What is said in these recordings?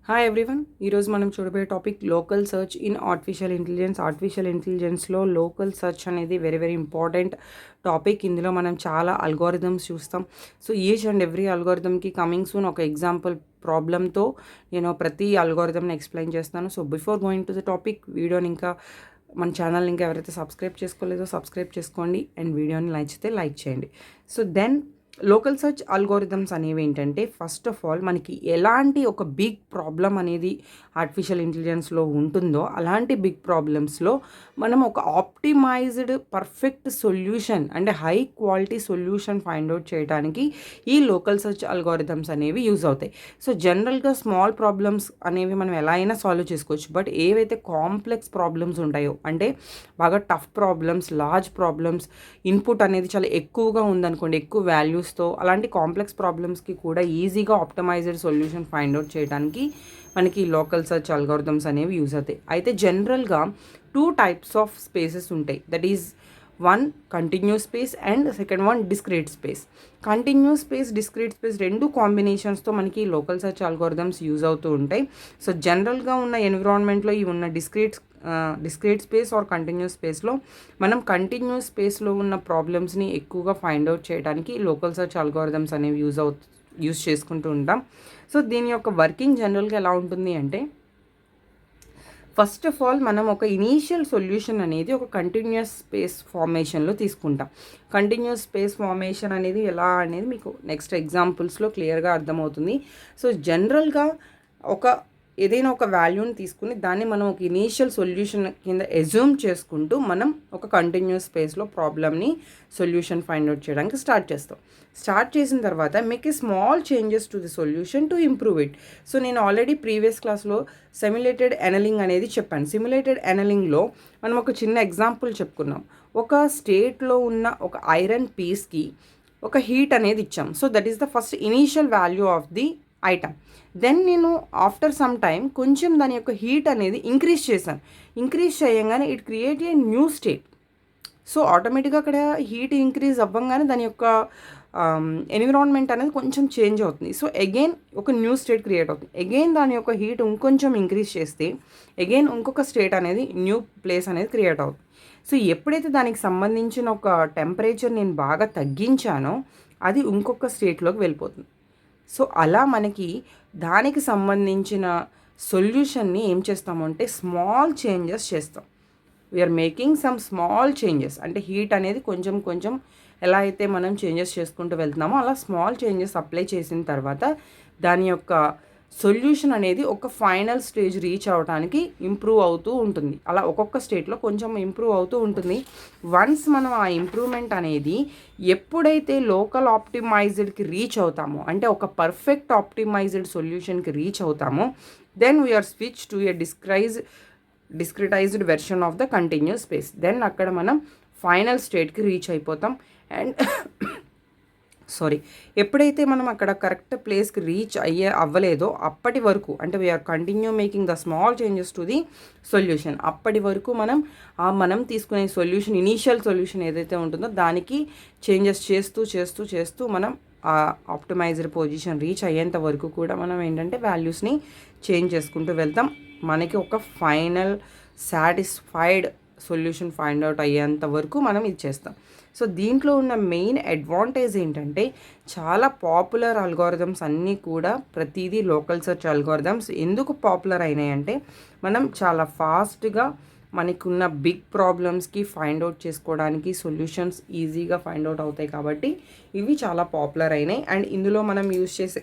Hi everyone. ఈరోజు మనం చూడబోయే topic local search in artificial intelligence. ఆర్టిఫిషియల్ ఇంటెలిజెన్స్లో లోకల్ సర్చ్ అనేది వెరీ వెరీ ఇంపార్టెంట్ టాపిక్. ఇందులో మనం చాలా అల్గోరిథమ్స్ చూస్తాం. సో ఈచ్ అండ్ ఎవ్రీ అల్గోరిథమ్కి కమింగ్ సూన్ ఒక ఎగ్జాంపుల్ ప్రాబ్లమ్తో నేను ప్రతి అల్గోరిథమ్ని ఎక్స్ప్లెయిన్ చేస్తాను. So before going to the topic, వీడియోని ఇంకా మన ఛానల్ని ఇంకా ఎవరైతే సబ్స్క్రైబ్ చేసుకోలేదో సబ్స్క్రైబ్ చేసుకోండి అండ్ వీడియోని నచ్చితే లైక్ చేయండి. So then local search algorithms అనేవి ఏంటంటే, ఫస్ట్ ఆఫ్ ఆల్ మనకి ఎలాంటి ఒక బిగ్ ప్రాబ్లం అనేది ఆర్టిఫిషియల్ ఇంటెలిజెన్స్లో ఉంటుందో అలాంటి బిగ్ ప్రాబ్లమ్స్లో మనం ఒక ఆప్టిమైజ్డ్ పర్ఫెక్ట్ సొల్యూషన్ అంటే high quality solution find out చేయడానికి ఈ లోకల్ సర్చ్ అల్గోరిథమ్స్ అనేవి యూజ్ అవుతాయి. సో జనరల్గా స్మాల్ ప్రాబ్లమ్స్ అనేవి మనం ఎలా అయినా సాల్వ్ చేసుకోవచ్చు. బట్ ఏవైతే కాంప్లెక్స్ ప్రాబ్లమ్స్ ఉంటాయో, అంటే బాగా tough problems, large problems, input అనేది చాలా ఎక్కువగా ఉందనుకోండి, ఎక్కువ వాల్యూస్తో, అలాంటి కాంప్లెక్స్ ప్రాబ్లమ్స్కి కూడా ఈజీగా ఆప్టిమైజ్డ్ సొల్యూషన్ ఫైండ్ అవుట్ చేయడానికి మనకి లోకల్ సర్చ్ అల్గోరిథమ్స్ అనేవి యూజ్ అవుతాయి. అయితే జనరల్గా 2 టైప్స్ ఆఫ్ స్పేసెస్ ఉంటాయి. That is one continuous space and second one discrete space. Continuous space, discrete space రెండు కాంబినేషన్స్తో మనకి లోకల్ సర్చ్ అల్గోరిథమ్స్ యూజ్ అవుతూ ఉంటాయి. సో జనరల్గా ఉన్న ఎన్విరాన్మెంట్లో ఈ ఉన్న డిస్క్రీట్ స్పేస్ ఆర్ కంటిన్యూస్ స్పేస్లో మనం కంటిన్యూస్ స్పేస్లో ఉన్న ప్రాబ్లమ్స్ని ఎక్కువగా ఫైండ్ అవుట్ చేయడానికి లోకల్ సర్చ్ అల్గోరిథమ్స్ అనేవి యూజ్ చేసుకుంటూ ఉంటాం. సో దీని యొక్క వర్కింగ్ జనరల్గా ఎలా ఉంటుంది అంటే, ఫస్ట్ ఆఫ్ ఆల్ మనం ఒక ఇనీషియల్ సొల్యూషన్ అనేది ఒక కంటిన్యూస్ స్పేస్ ఫార్మేషన్లో తీసుకుంటాం. కంటిన్యూస్ స్పేస్ ఫార్మేషన్ అనేది ఎలా అనేది మీకు నెక్స్ట్ ఎగ్జాంపుల్స్లో క్లియర్గా అర్థమవుతుంది. సో జనరల్గా ఏదైనా ఒక వాల్యూని తీసుకుని దాన్ని మనం ఒక ఇనీషియల్ సొల్యూషన్ కింద ఎజ్యూమ్ చేసుకుంటూ మనం ఒక కంటిన్యూస్ స్పేస్లో ప్రాబ్లమ్ని సొల్యూషన్ ఫైండ్ అవుట్ చేయడానికి స్టార్ట్ చేసిన తర్వాత make a small changes to the solution to improve it. So నేను ఆల్రెడీ ప్రీవియస్ క్లాస్లో సిమ్యులేటెడ్ ఎనలింగ్ అనేది చెప్పాను. సిమ్యులేటెడ్ ఎనలింగ్లో మనం ఒక చిన్న ఎగ్జాంపుల్ చెప్పుకున్నాం. ఒక స్టేట్లో ఉన్న ఒక ఐరన్ పీస్కి ఒక హీట్ అనేది ఇచ్చాం. So that is the first initial value of the item. Then నేను ఆఫ్టర్ సమ్ టైమ్ కొంచెం దాని యొక్క హీట్ అనేది ఇంక్రీజ్ చేయగానే it create a new state. So ఆటోమేటిక్గా అక్కడ హీట్ ఇంక్రీజ్ అవ్వగానే దాని యొక్క ఎన్విరాన్మెంట్ అనేది కొంచెం చేంజ్ అవుతుంది. సో అగైన్ ఒక న్యూ స్టేట్ క్రియేట్ అవుతుంది. అగైన్ దాని యొక్క హీట్ ఇంకొంచెం ఇంక్రీజ్ చేస్తే అగైన్ ఇంకొక స్టేట్ అనేది న్యూ ప్లేస్ అనేది క్రియేట్ అవుతుంది. సో ఎప్పుడైతే దానికి సంబంధించిన ఒక టెంపరేచర్ నేను బాగా తగ్గించానో అది ఇంకొక స్టేట్లోకి వెళ్ళిపోతుంది. సో అలా మనకి దానికి సంబంధించిన సొల్యూషన్ని ఏం చేస్తాము అంటే స్మాల్ చేంజెస్ చేస్తాం. We're making some small changes. అంటే హీట్ అనేది కొంచెం కొంచెం ఎలా అయితే మనం చేంజెస్ చేసుకుంటూ వెళ్తున్నామో అలా స్మాల్ చేంజెస్ అప్లై చేసిన తర్వాత దాని యొక్క సొల్యూషన్ అనేది ఒక ఫైనల్ స్టేజ్ రీచ్ అవ్వడానికి ఇంప్రూవ్ అవుతూ ఉంటుంది. అలా ఒక్కొక్క స్టేట్లో కొంచెం ఇంప్రూవ్ అవుతూ ఉంటుంది. వన్స్ మనం ఆ ఇంప్రూవ్మెంట్ అనేది ఎప్పుడైతే లోకల్ ఆప్టిమైజ్డ్కి రీచ్ అవుతామో, అంటే ఒక పర్ఫెక్ట్ ఆప్టిమైజ్డ్ సొల్యూషన్కి రీచ్ అవుతామో, then we are switch to a discretised version of the continuous space. Then అక్కడ మనం ఫైనల్ స్టేట్కి రీచ్ అయిపోతాం. అండ్ ఎప్పుడైతే మనం అక్కడ కరెక్ట్ ప్లేస్కి రీచ్ అవ్వలేదో అప్పటి వరకు, అంటే we're continue making the small changes to the solution. అప్పటి వరకు మనం తీసుకునే సొల్యూషన్, ఇనీషియల్ సొల్యూషన్ ఏదైతే ఉంటుందో దానికి చేంజెస్ చేస్తూ మనం ఆ ఆప్టిమైజ్డ్ పొజిషన్ రీచ్ అయ్యేంత వరకు కూడా మనం ఏంటంటే వాల్యూస్ని చేంజ్ చేసుకుంటూ వెళ్తాం. మనకి ఒక final satisfied solution find out అయ్యేంత వరకు మనం ఇది చేస్తాం. సో దీంట్లో ఉన్న మెయిన్ అడ్వాంటేజ్ ఏంటంటే, చాలా పాపులర్ అల్గోరిథమ్స్ అన్నీ కూడా ప్రతిదీ లోకల్ సర్చ్ అల్గోరిథమ్స్ ఎందుకు పాపులర్ అయినాయంటే, మనం చాలా ఫాస్ట్గా మనకున్న బిగ్ ప్రాబ్లమ్స్కి ఫైండ్ అవుట్ చేసుకోవడానికి సొల్యూషన్స్ ఈజీగా ఫైండ్ అవుట్ అవుతాయి కాబట్టి ఇవి చాలా పాపులర్ అయినాయి. అండ్ ఇందులో మనం యూజ్ చేసే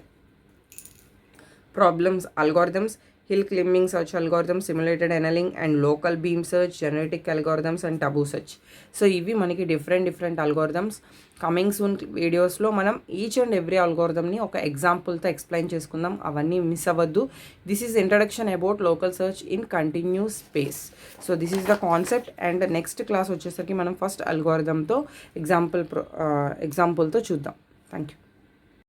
algorithms hill climbing search algorithms, simulated annealing and local beam search, genetic algorithms and tabu search. So ఇవి మనకి డిఫరెంట్ అల్గోరిథమ్స్. కమింగ్ సూన్ వీడియోస్లో మనం ఈచ్ అండ్ ఎవ్రీ అల్గోరిథమ్ని ఒక ఎగ్జాంపుల్తో ఎక్స్ప్లెయిన్ చేసుకుందాం. అవన్నీ మిస్ అవ్వద్దు. This is introduction about local search in continuous space. So this is the concept. And next class వచ్చేసరికి మనం ఫస్ట్ అల్గోరిథమ్తో ఎగ్జాంపుల్తో చూద్దాం. Thank you.